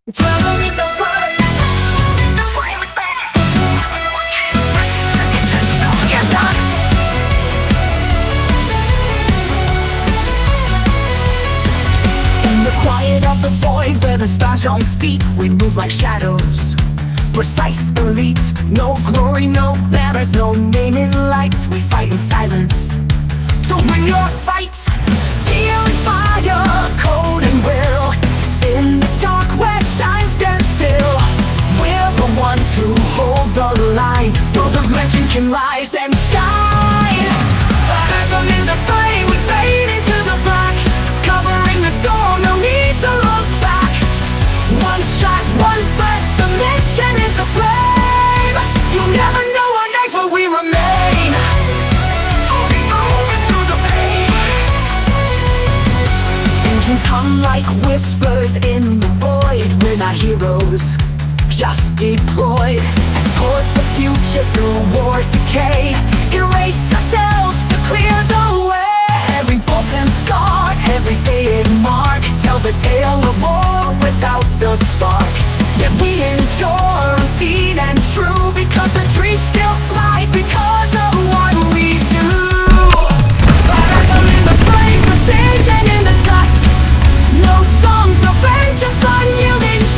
Dwelling in the fire. Jesta. In the quiet of the void where the stars don't speak, we move like shadows. Precise elite, no glory, no banners, no name in lights. We fight in silence. So win your fight, steel and fire, code and will. In the dark where time stands still, we're the ones who hold the line, so the legend can rise and shine. As I'm in the flame, we fade into the black, covering the storm, no need to look back. One shot, one breath, the mission is the flame. You'll never know our names, but we remain. Engines hum like whispers in the void. We're not heroes, just deployed. Escort the future through war's decay. Erase